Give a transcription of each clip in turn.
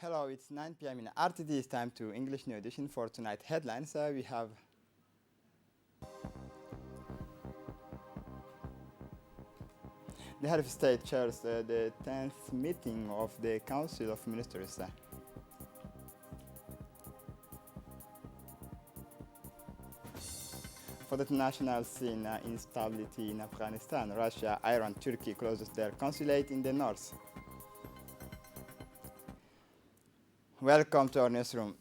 Hello, it's 9 p.m. in RTD. It's time to English New Edition for tonight headlines. We have the head of state chairs the 10th meeting of the Council of Ministers. For the international scene, instability in Afghanistan, Russia, Iran, Turkey closes their consulate in the north. Welcome to our newsroom.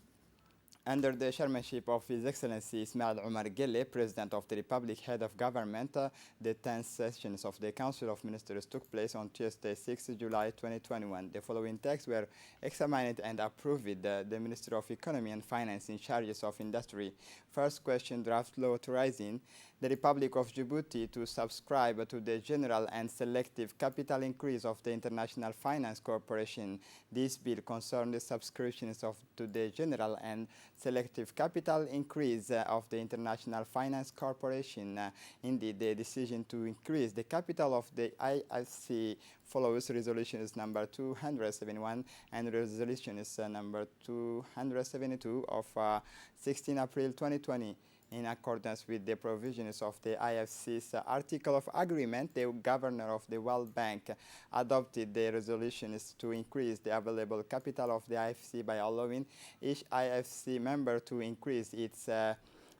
Under the chairmanship of His Excellency Ismail Omar Guelleh, President of the Republic, Head of Government, the 10th sessions of the Council of Ministers took place on Tuesday, 6 July 2021. The following texts were examined and approved with the Minister of Economy and Finance in charge of industry. First question, draft law authorizing the Republic of Djibouti to subscribe to the general and selective capital increase of the International Finance Corporation. This bill concerned the subscriptions to the general and selective capital increase of the International Finance Corporation. Indeed, the decision to increase the capital of the IFC follows resolutions number 271 and resolutions number 272 of 16 April 2020. In accordance with the provisions of the IFC's Article of Agreement, the Governor of the World Bank adopted the resolutions to increase the available capital of the IFC by allowing each IFC member to increase its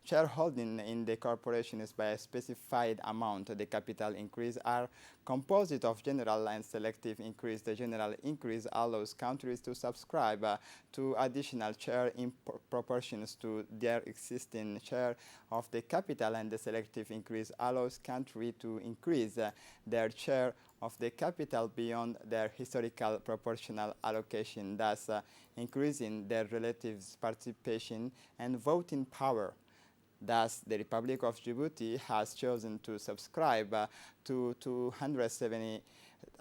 shareholding in the corporations by a specified amount. The capital increase are composite of general and selective increase. The general increase allows countries to subscribe to additional share in proportions to their existing share of the capital, and the selective increase allows countries to increase their share of the capital beyond their historical proportional allocation, thus increasing their relative participation and voting power. Thus, the Republic of Djibouti has chosen to subscribe to 270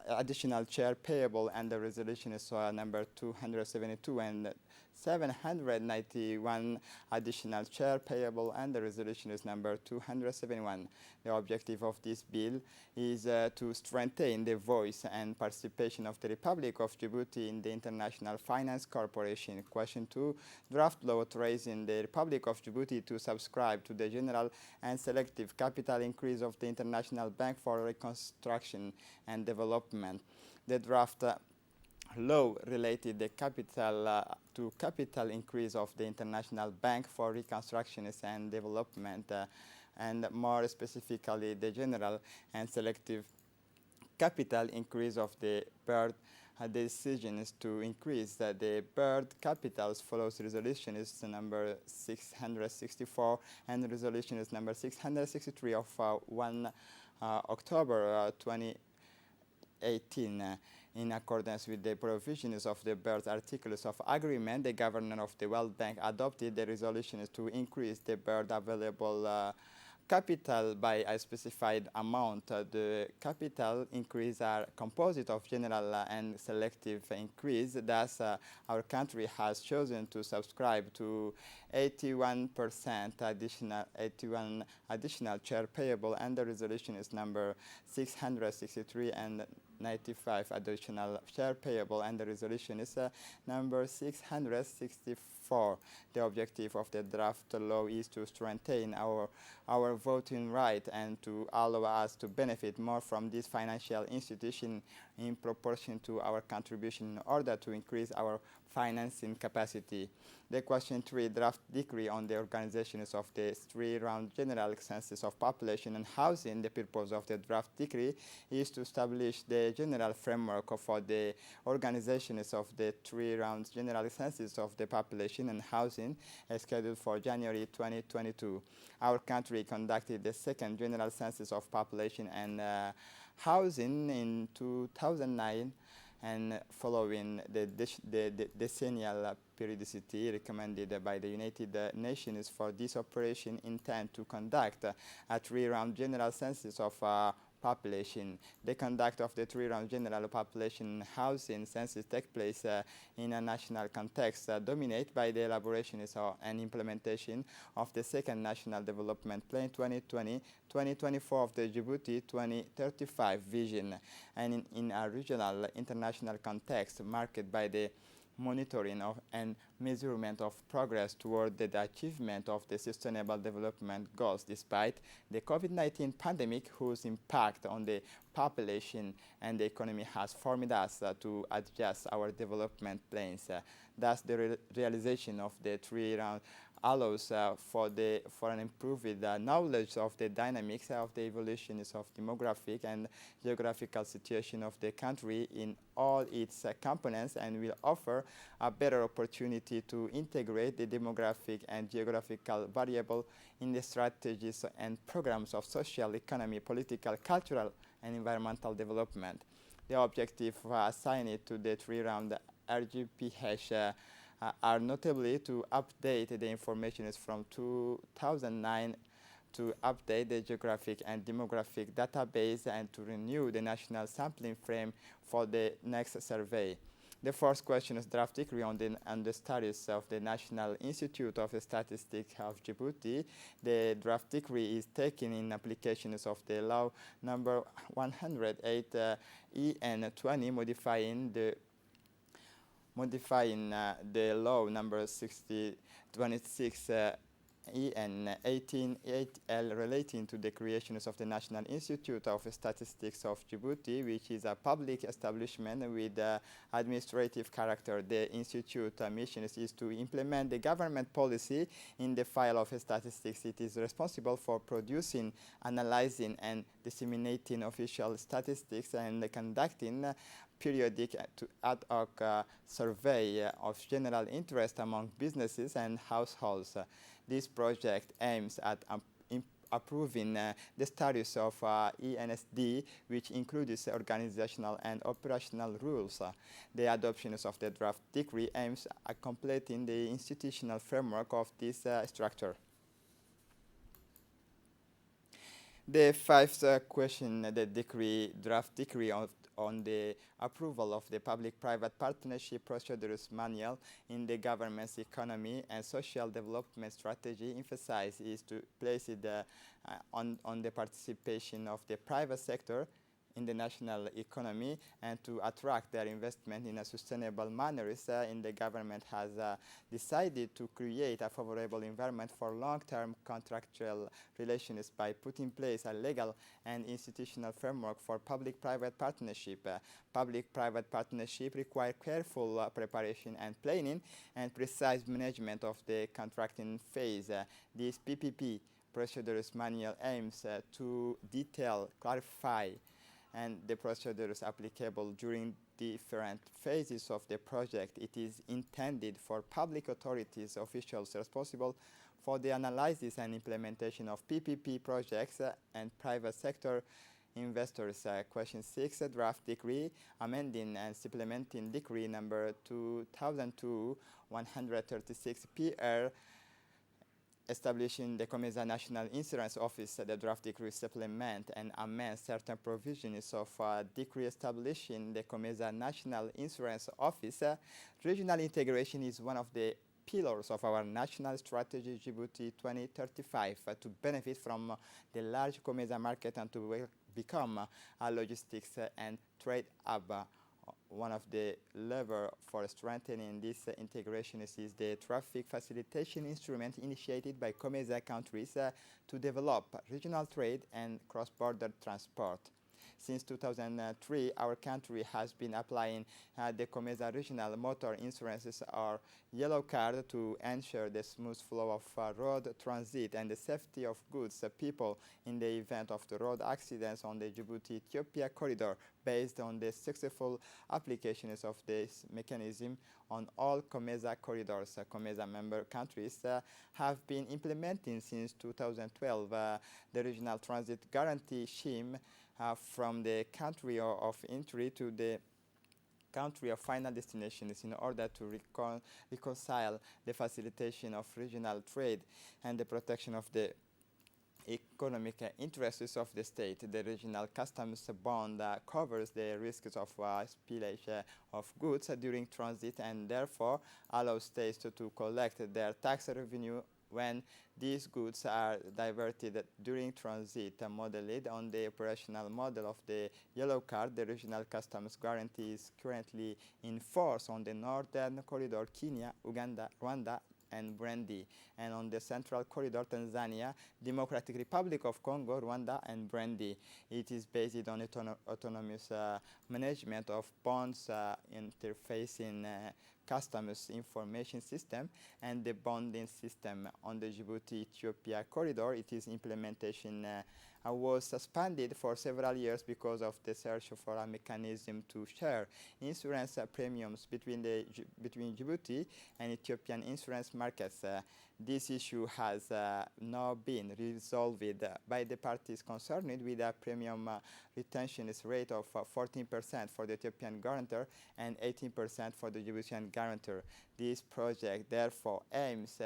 additional share payable under resolutions number 272 and 791 additional share payable under resolutions number 271. The objective of this bill is to strengthen the voice and participation of the Republic of Djibouti in the International Finance Corporation. Question 2, draft law authorizing the Republic of Djibouti to subscribe to the general and selective capital increase of the International Bank for Reconstruction and Development. The draft law related the capital increase of the International Bank for Reconstruction and Development, and more specifically the general and selective capital increase of the BERD. The decision is to increase the BERD capitals follows resolutions number 664 and resolutions number 663 of 1 October 2018. In accordance with the provisions of the BERD Articles of Agreement, the Governor of the World Bank adopted the resolutions to increase the BERD available capital by a specified amount. The capital increase are composite of general and selective increase. Thus, our country has chosen to subscribe to 81 additional share payable under resolutions number 663 and 95 additional share payable under resolution is number 664. The objective of the draft law is to strengthen our voting right and to allow us to benefit more from this financial institution in proportion to our contribution in order to increase our financing capacity. The question 3, draft decree on the organizations of the 3-round general census of population and housing. The purpose of the draft decree is to establish the general framework for the organizations of the 3-round general census of the population and housing scheduled for January 2022. Our country conducted the second general census of population and housing in 2009, and following the decennial periodicity recommended by the United Nations for this operation, intend to conduct a 3-round general census of population. The conduct of the 3-round general population housing census take place in a national context dominated by the elaboration and implementation of the second National Development Plan 2020-2024 of the Djibouti 2035 vision, and in a regional international context marked by the monitoring of and measurement of progress toward the achievement of the Sustainable Development Goals despite the COVID-19 pandemic, whose impact on the population and the economy has forced us to adjust our development plans. Thus, the realization of the three-round allows for an improved knowledge of the dynamics of the evolutions of demographic and geographical situation of the country in all its components, and will offer a better opportunity to integrate the demographic and geographical variable in the strategies and programs of social, economy, political, cultural, and environmental development. The objective assigned to the three-round RGPH are notably to update the information from 2009, to update the geographic and demographic database, and to renew the national sampling frame for the next survey. The first question is draft decree on the status of the National Institute of Statistics of Djibouti. The draft decree is taken in applications of the law number 108 EN 20 modifying the law number 6026 EN 188L relating to the creations of the National Institute of Statistics of Djibouti, which is a public establishment with administrative character. The institute mission is to implement the government policy in the field of statistics. It is responsible for producing, analyzing, and disseminating official statistics and conducting periodic ad hoc survey of general interest among businesses and households. This project aims at approving the status of ENSD, which includes organizational and operational rules. The adoption of the draft decree aims at completing the institutional framework of this structure. The fifth question, the draft decree on the approval of the public-private partnership procedures manual in the government's economy and social development strategy emphasizes to place it on the participation of the private sector in the national economy and to attract their investment in a sustainable manner. In the government has decided to create a favorable environment for long-term contractual relations by putting in place a legal and institutional framework for public-private partnership. Public-private partnership require careful preparation and planning and precise management of the contracting phase. This PPP procedures manual aims to detail, clarify, and the procedures applicable during different phases of the project. It is intended for public authorities, officials responsible for the analysis and implementation of PPP projects and private sector investors. Question 6, draft decree amending and supplementing decree number 2002-136 PR establishing the COMESA National Insurance Office. The draft decree supplement and amend certain provisions of decree establishing the COMESA National Insurance Office. Regional integration is one of the pillars of our national strategy Djibouti 2035 to benefit from the large COMESA market and to become a logistics and trade hub. One of the levers for strengthening this integration is the traffic facilitation instrument initiated by COMESA countries to develop regional trade and cross-border transport. Since 2003, our country has been applying the COMESA regional motor insurances or yellow card to ensure the smooth flow of road transit and the safety of goods, people in the event of the road accidents on the Djibouti-Ethiopia corridor. Based on the successful applications of this mechanism on all COMESA corridors, COMESA member countries have been implementing since 2012 the regional transit guarantee scheme from the country of entry to the country of final destination is in order to reconcile the facilitation of regional trade and the protection of the economic interests of the state. The regional customs bond covers the risks of spillage of goods during transit and therefore allows states to collect their tax revenue when these goods are diverted during transit. Modeled on the operational model of the yellow card, the regional customs guarantee is currently in force on the northern corridor, Kenya, Uganda, Rwanda, and Burundi, and on the central corridor, Tanzania, Democratic Republic of Congo, Rwanda, and Burundi. It is based on autonomous management of bonds interfacing customs information system and the bonding system. On the Djibouti-Ethiopia corridor, its implementation was suspended for several years because of the search for a mechanism to share insurance premiums between Djibouti and Ethiopian insurance markets. This issue has now been resolved by the parties concerned with a premium retention rate of 14% for the Ethiopian guarantor and 18% for the Djiboutian guarantor. This project therefore aims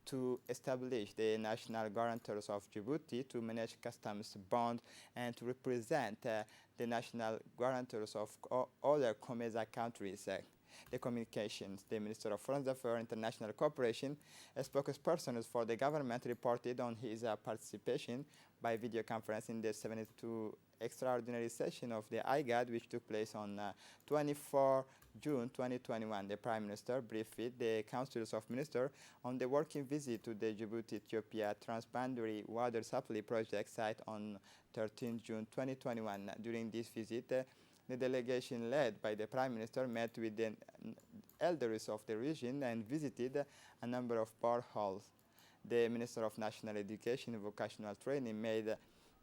to establish the national guarantors of Djibouti to manage customs bond and to represent the national guarantors of other COMESA countries. The communications, the Minister of Foreign Affairs and International Cooperation, a spokesperson for the government, reported on his participation by video conference in the 72 extraordinary session of the IGAD, which took place on 24 June 2021. The Prime Minister briefed the Councils of Ministers on the working visit to the Djibouti-Ethiopia Transboundary Water Supply Project site on 13 June 2021. During this visit, the delegation led by the Prime Minister met with the elders of the region and visited a number of boreholes. The Minister of National Education and Vocational Training made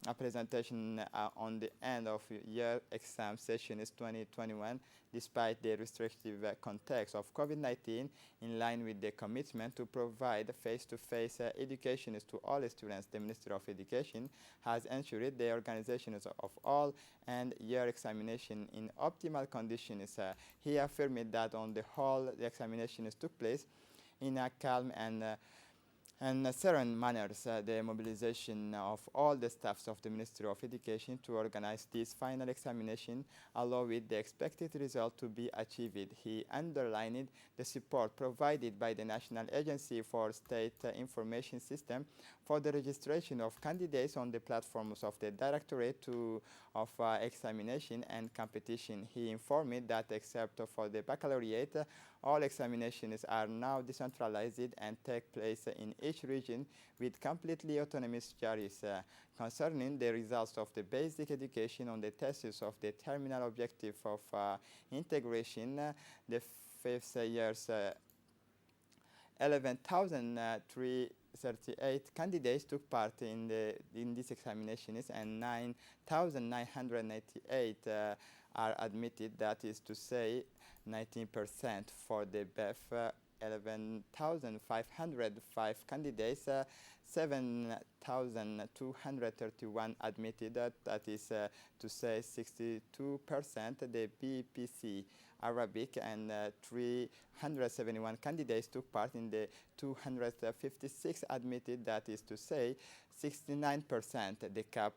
a presentation on the end of year exam sessions 2021, despite the restrictive context of COVID-19, in line with the commitment to provide face-to-face education to all students. The Minister of Education has ensured the organization of all end-year examination in optimal conditions. He affirmed that on the whole, the examinations took place in a calm and serene manners. The mobilization of all the staffs of the Ministry of Education to organize this final examination allowed the expected result to be achieved. He underlined the support provided by the National Agency for State Information System for the registration of candidates on the platforms of the Directorate of Examination and Competition. He informed that except for the baccalaureate, all examinations are now decentralized and take place in each region with completely autonomous juries. Concerning the results of the basic education on the thesis of the terminal objective of integration, the fifth year's 11,338 candidates took part in these examinations, and 9,998 are admitted, that is to say 19% for the BEF, 11,505 candidates, 7,231 admitted, that is to say 62%, the BPC Arabic, and 371 candidates took part in the 256 admitted, that is to say 69%, the CAP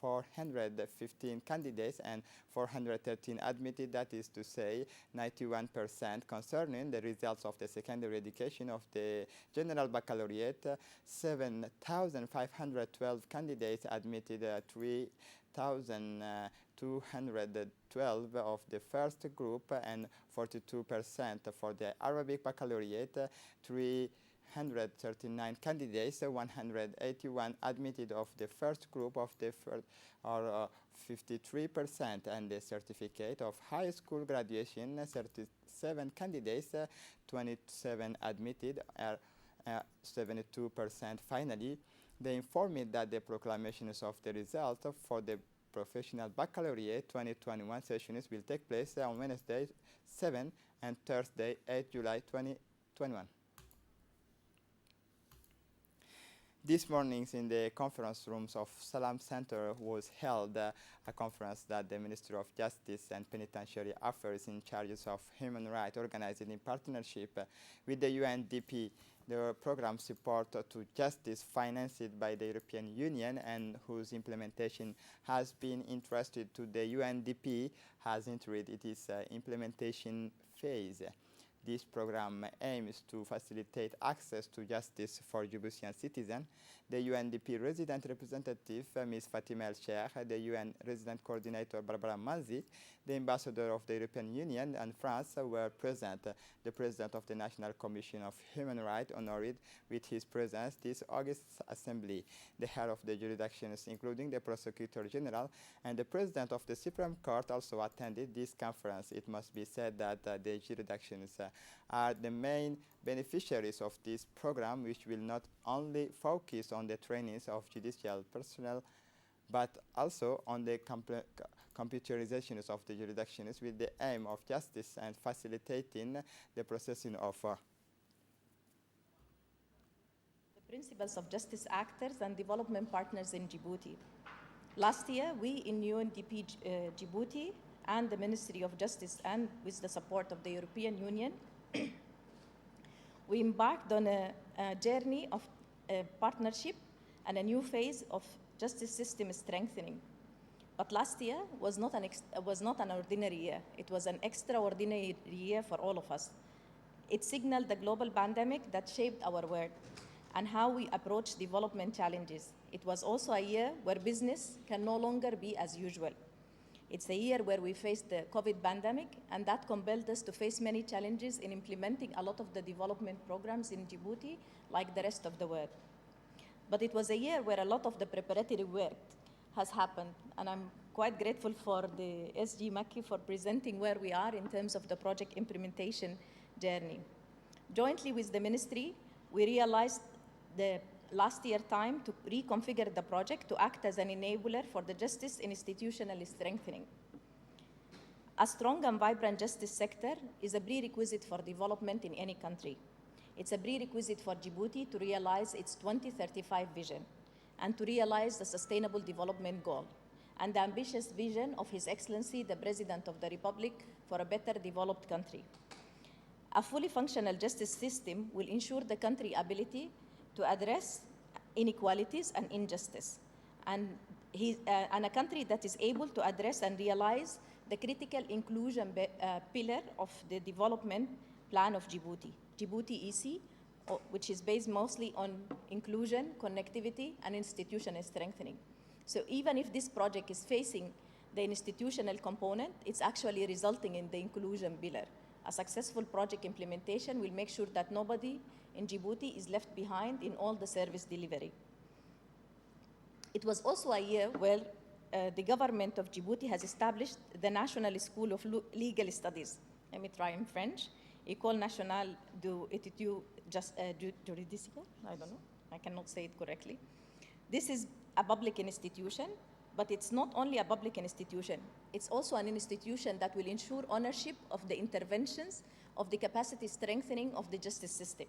415 candidates and 413 admitted, that is to say 91%. Concerning the results of the secondary education of the General Baccalaureate, 7,512 candidates admitted, 3,212 of the first group and 42% for the Arabic Baccalaureate, 339 candidates, 181 admitted of the first group of the first, or 53%, and the certificate of high school graduation, 37 candidates, 27 admitted, 72%. Finally, they informed that the proclamations of the result for the Professional Baccalaureate 2021 sessions will take place on Wednesday 7 and Thursday 8 July 2021. This morning in the conference rooms of Salam Center was held a conference that the Ministry of Justice and Penitentiary Affairs in charge of human rights organized in partnership with the UNDP, the program support to justice financed by the European Union and whose implementation has been entrusted to the UNDP has entered its implementation phase. This program aims to facilitate access to justice for Djiboutian citizens. The UNDP resident representative, Ms. Fatima El Sheikh, the UN resident coordinator, Barbara Manzi, the ambassador of the European Union and France were present. The president of the National Commission of Human Rights honored with his presence this August assembly. The head of the jurisdictions, including the prosecutor general and the president of the Supreme Court, also attended this conference. It must be said that the jurisdictions are the main beneficiaries of this program, which will not only focus on the trainings of judicial personnel, but also on the computerization of the jurisdictions with the aim of justice and facilitating the processing of the principles of justice actors and development partners in Djibouti. Last year, we in UNDP Djibouti and the Ministry of Justice, and with the support of the European Union, we embarked on a journey of partnership and a new phase of justice system strengthening. But last year was not an ordinary year. It was an extraordinary year for all of us. It signaled the global pandemic that shaped our world and how we approach development challenges. It was also a year where business can no longer be as usual. It's a year where we faced the COVID pandemic, and that compelled us to face many challenges in implementing a lot of the development programs in Djibouti, like the rest of the world. But it was a year where a lot of the preparatory work has happened, and I'm quite grateful for the SG Maki for presenting where we are in terms of the project implementation journey. Jointly with the ministry, we realized the last year time to reconfigure the project to act as an enabler for the justice institutional strengthening. A strong and vibrant justice sector is a prerequisite for development in any country. It's a prerequisite for Djibouti to realize its 2035 vision and to realize the Sustainable Development Goal and the ambitious vision of His Excellency, the President of the Republic, for a better developed country. A fully functional justice system will ensure the country's ability to address inequalities and injustice, and a country that is able to address and realize the critical inclusion pillar of the development plan of Djibouti, Djibouti EC, which is based mostly on inclusion, connectivity, and institutional strengthening. So even if this project is facing the institutional component, it's actually resulting in the inclusion pillar. A successful project implementation will make sure that nobody in Djibouti is left behind in all the service delivery. It was also a year where the government of Djibouti has established the National School of Legal Studies. Let me try in French. École Nationale d'Études Juridicales. I don't know. I cannot say it correctly. This is a public institution, but it's not only a public institution. It's also an institution that will ensure ownership of the interventions of the capacity strengthening of the justice system.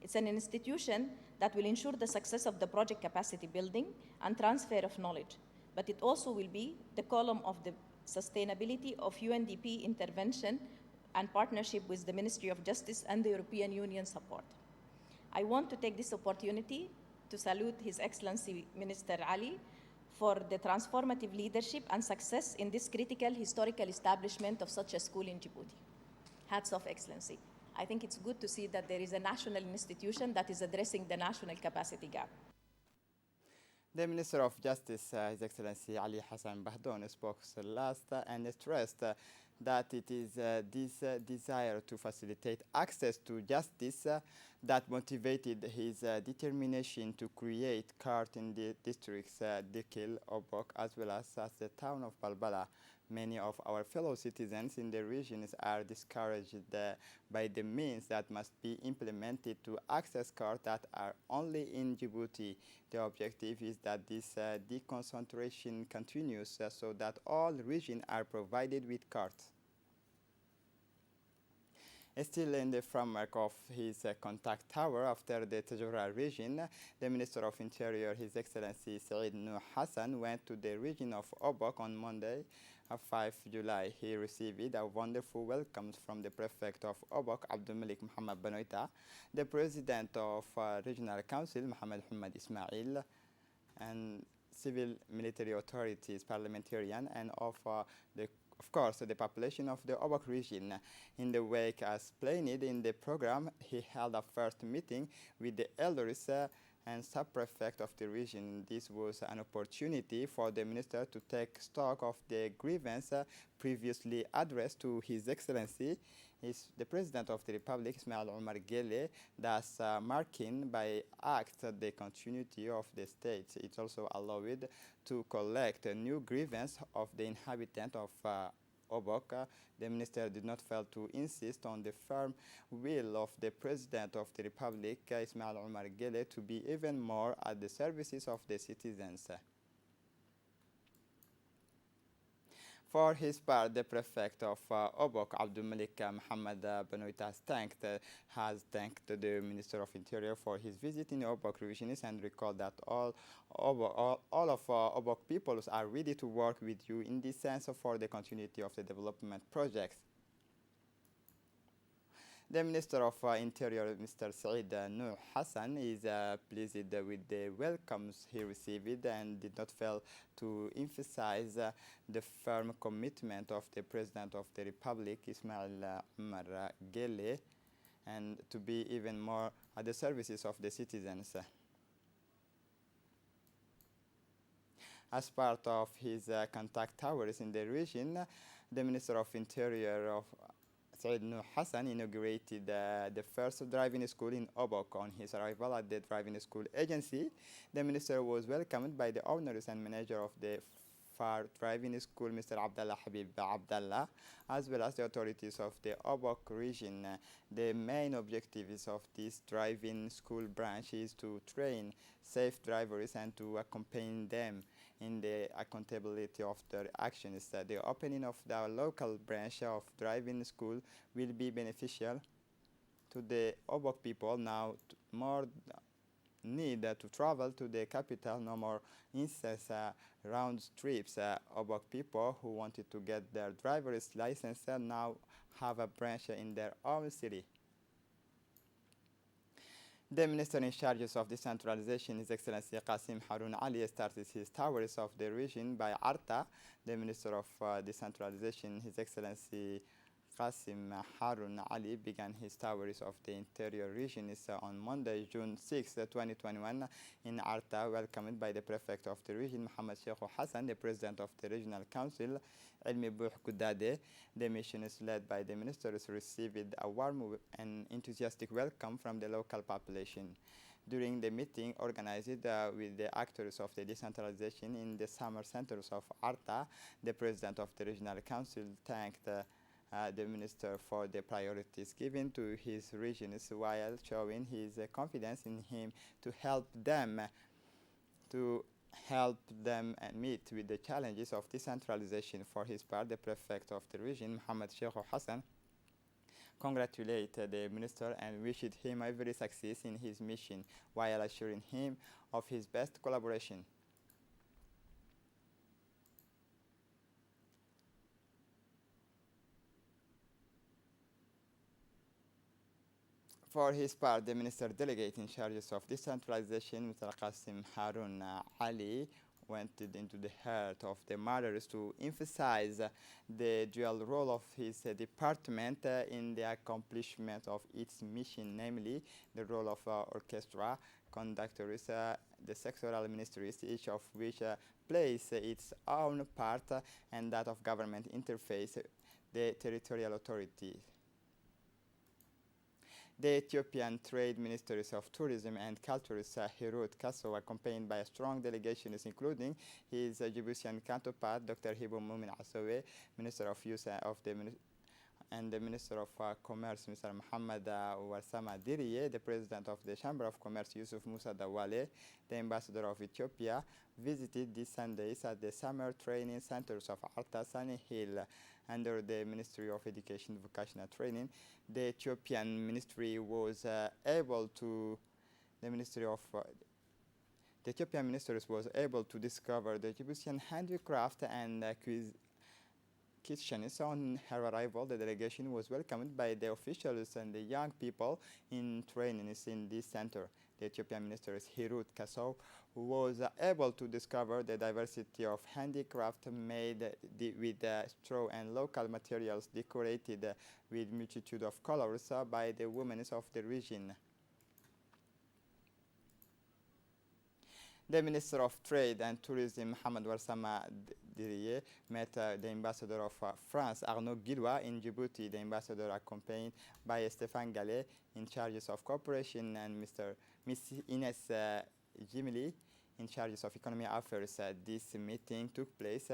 It's an institution that will ensure the success of the project capacity building and transfer of knowledge, but it also will be the column of the sustainability of UNDP intervention and partnership with the Ministry of Justice and the European Union support. I want to take this opportunity to salute His Excellency Minister Ali for the transformative leadership and success in this critical historical establishment of such a school in Djibouti. Hats off, Excellency. I think it's good to see that there is a national institution that is addressing the national capacity gap. The Minister of Justice, His Excellency Ali Hassan Bahdoun, spoke last and stressed that it is this desire to facilitate access to justice that motivated his determination to create court in the districts Dikil, Obok, as well as the town of Balbala. Many of our fellow citizens in the regions are discouraged by the means that must be implemented to access courts that are only in Djibouti. The objective is that this deconcentration continues so that all regions are provided with courts. Still in the framework of his contact tower after the Tajura region, the Minister of Interior, His Excellency Saeed Nuh Hassan, went to the region of Obok on Monday, 5 July. He received a wonderful welcome from the Prefect of Obok, Abdul Malik Muhammad Benoita, the President of Regional Council, Mohamed Hamad Ismail, and civil military authorities, parliamentarian, and of of course, the population of the Obok region. In the wake, as explained in the program, he held a first meeting with the elders and sub-prefect of the region. This was an opportunity for the minister to take stock of the grievance previously addressed to His Excellency is the President of the Republic, Ismail Omar Guelleh, thus marking by act the continuity of the state. It also allowed to collect a new grievance of the inhabitant of Obok. The minister did not fail to insist on the firm will of the President of the Republic, Ismail Omar Guelleh, to be even more at the services of the citizens. For his part, the prefect of Obok, Abdul Malik Mohammed Benoit, has thanked the Minister of Interior for his visit in the Obok region and recalled that all of Obok peoples are ready to work with you in this sense for the continuity of the development projects. The Minister of Interior, Mr. Saeed Nuh Hassan, is pleased with the welcomes he received and did not fail to emphasize the firm commitment of the President of the Republic, Ismail Omar Guelleh, and to be even more at the services of the citizens. As part of his contact towers in the region, the Minister of Interior of Saeed Nuh Hassan inaugurated the first driving school in Obok. On his arrival at the driving school agency, the minister was welcomed by the owners and manager of the FAR driving school, Mr. Abdallah Habib Abdallah, as well as the authorities of the Obok region. The main objectives of this driving school branch is to train safe drivers and to accompany them in the accountability of their actions. The opening of the local branch of driving school will be beneficial to the Obok people. Now more need to travel to the capital, no more incessant round trips. Obok people who wanted to get their driver's license now have a branch in their own city. The Minister in charge of decentralization, His Excellency Qasim Harun Ali, started his towers of the region by Arta. The Minister of Decentralization, His Excellency Qasim Harun Ali, began his towers of the interior region on Monday, June 6, 2021, in Arta, welcomed by the Prefect of the region, Mohammed Sheikh Hassan, the President of the Regional Council, Elmi Bouh Koudade. The mission is led by the ministers received a warm and enthusiastic welcome from the local population. During the meeting organized with the actors of the decentralization in the summer centers of Arta, the President of the Regional Council thanked the minister for the priorities given to his regions while showing his confidence in him to help them meet with the challenges of decentralization. For his part, the prefect of the region, Mohammed Sheikh Hassan, congratulated the minister and wished him every success in his mission while assuring him of his best collaboration. For his part, the minister delegate in charge of decentralization, Mr. Qasim Harun Ali, went into the heart of the matters to emphasize the dual role of his department in the accomplishment of its mission, namely the role of orchestra conductors, the sectoral ministries, each of which plays its own part, and that of government interface, the territorial authorities. The Ethiopian Trade Ministers of Tourism and Culture, Hirut Kasso, accompanied by a strong delegation, including his Djiboutian counterpart, Dr. Hibo Mumin Assowe, Minister of Youth and the Minister of Commerce, Mr. Mohammed Warsama Diriye, the President of the Chamber of Commerce, Yusuf Musa Dawale, the Ambassador of Ethiopia, visited these Sundays at the summer training centers of Arta Sani Hill under the Ministry of Education and Vocational Training. The Ethiopian ministry was able to, the Ethiopian ministers was able to discover the Djiboutian handicraft and kitchens. On her arrival, the delegation was welcomed by the officials and the young people in training in this center. the Ethiopian minister is Hirut Kasso, who was able to discover the diversity of handicraft made with straw and local materials decorated with multitude of colors by the women of the region. The Minister of Trade and Tourism, Mohamed Warsama Diriye, met the ambassador of France, Arnaud Guillois, in Djibouti. The ambassador, accompanied by Stéphane Gallet, in charges of cooperation, and Miss Ines Jimili, in charges of economy affairs. This meeting took place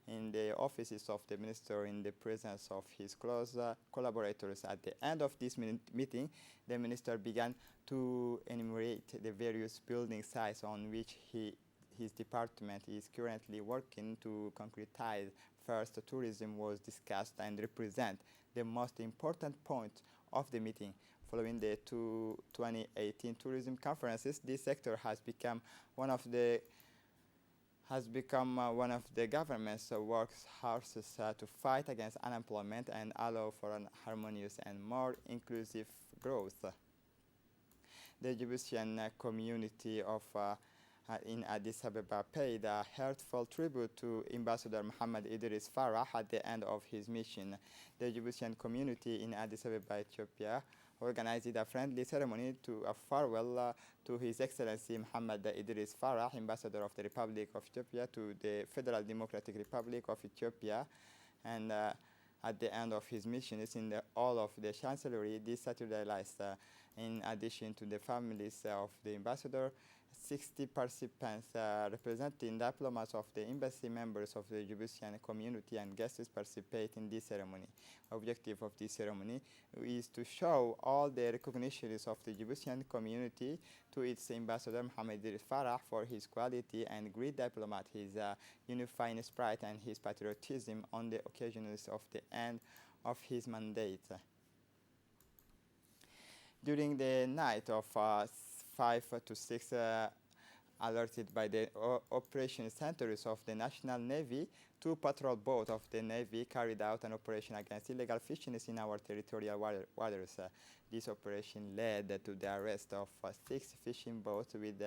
in the offices of the minister in the presence of his close collaborators. At the end of this meeting, the minister began to enumerate the various building sites on which his department is currently working to concretize. First, tourism was discussed and represent the most important point of the meeting. Following the 2018 tourism conferences, this sector has become one of the government's workhorses to fight against unemployment and allow for an harmonious and more inclusive growth. The Djiboutian community in Addis Ababa paid a heartfelt tribute to Ambassador Mohamed Idris Farah at the end of his mission. The Djiboutian community in Addis Ababa, Ethiopia, organized a friendly ceremony to a farewell to His Excellency Mohamed Idris Farah, Ambassador of the Republic of Ethiopia to the Federal Democratic Republic of Ethiopia, and at the end of his mission is in the hall of the Chancellery this Saturday last. In addition to the families of the ambassador, 60 participants representing diplomats of the embassy, members of the Djiboutian community, and guests participate in this ceremony. Objective of this ceremony is to show all the recognitions of the Djiboutian community to its ambassador Mohamed Idris Farah for his quality and great diplomat, his unifying spirit, and his patriotism on the occasions of the end of his mandate. During the night of 5 to 6, alerted by the operation centers of the National Navy, 2 patrol boats of the Navy carried out an operation against illegal fishing in our territorial waters. This operation led to the arrest of 6 fishing boats with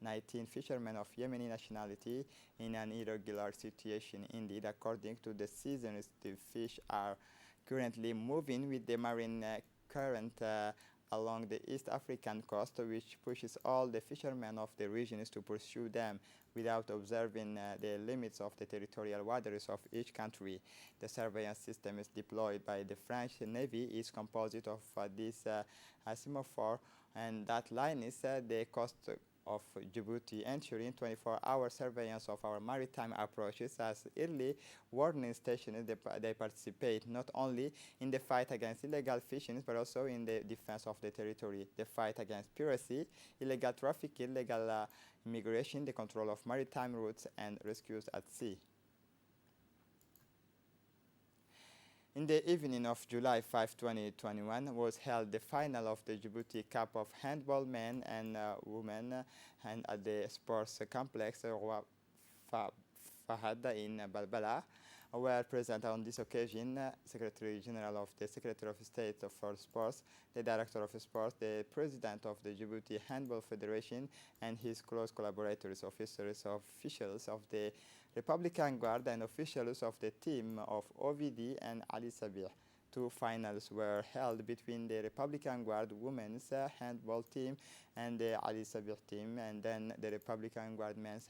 19 fishermen of Yemeni nationality in an irregular situation. Indeed, according to the seasons, the fish are currently moving with the marine current along the East African coast, which pushes all the fishermen of the regions to pursue them without observing the limits of the territorial waters of each country. The surveillance system is deployed by the French Navy is composed of this semaphore, and that line is the coast of Djibouti, ensuring 24-hour surveillance of our maritime approaches. As early warning stations, they participate not only in the fight against illegal fishing, but also in the defense of the territory, the fight against piracy, illegal trafficking, illegal immigration, the control of maritime routes, and rescues at sea. In the evening of July 5, 2021, was held the final of the Djibouti Cup of Handball Men and Women and at the sports complex Roi Fahad in Balbala. Were present on this occasion Secretary General of the Secretary of State for Sports, the Director of Sports, the President of the Djibouti Handball Federation, and his close collaborators, officers of the Republican Guard, and officials of the team of OVD and Ali Sabih. 2 finals were held between the Republican Guard women's handball team and the Ali Sabih team, and then the Republican Guard men's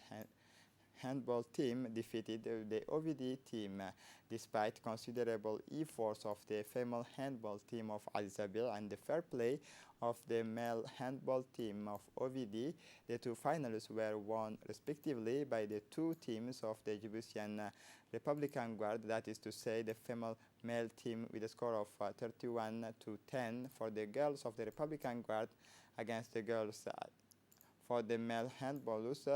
handball team defeated the OVD team. Despite considerable efforts of the female handball team of Ali Sabih and the fair play of the male handball team of OVD, the 2 finals were won respectively by the 2 teams of the Djiboutian Republican Guard, that is to say the female-male team with a score of 31-10 for the girls of the Republican Guard against the girls for the male handballers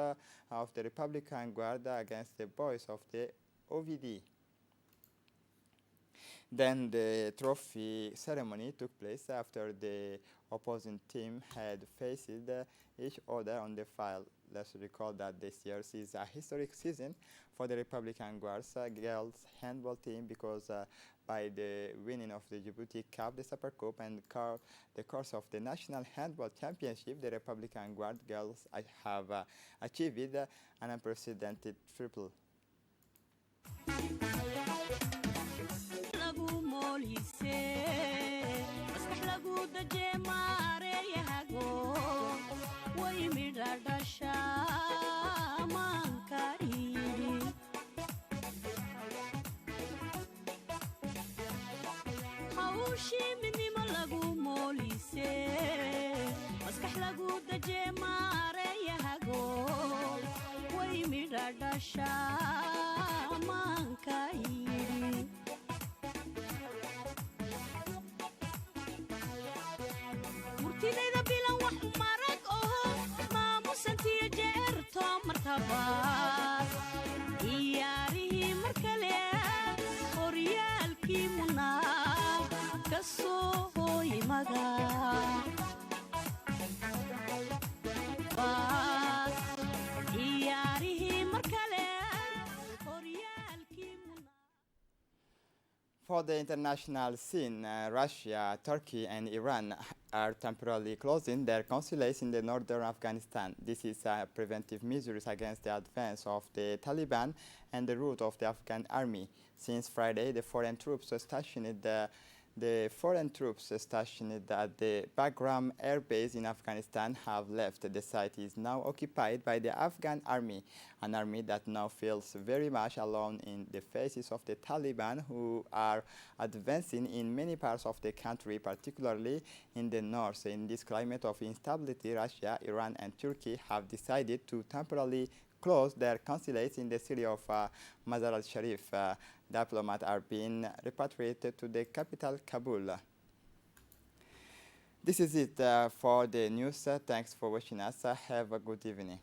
of the Republican Guard against the boys of the OVD. Then the trophy ceremony took place after the opposing team had faced each other on the file. Let's recall that this year is a historic season for the Republican Guards girls handball team because by the winning of the Djibouti Cup, the Super Cup, and the course of the National Handball Championship, the Republican Guard girls have achieved an unprecedented triple. For the international scene, Russia, Turkey, and Iran are temporarily closing their consulates in the northern Afghanistan. This is preventive measures against the advance of the Taliban and the rout of the Afghan army. Since Friday, the foreign troops stationed at the Bagram Air Base in Afghanistan have left. The site is now occupied by the Afghan army, an army that now feels very much alone in the faces of the Taliban, who are advancing in many parts of the country, particularly in the north. In this climate of instability, Russia, Iran, and Turkey have decided to temporarily close their consulates in the city of Mazar al-Sharif. Diplomats are being repatriated to the capital, Kabul. This is it for the news. Thanks for watching us. Have a good evening.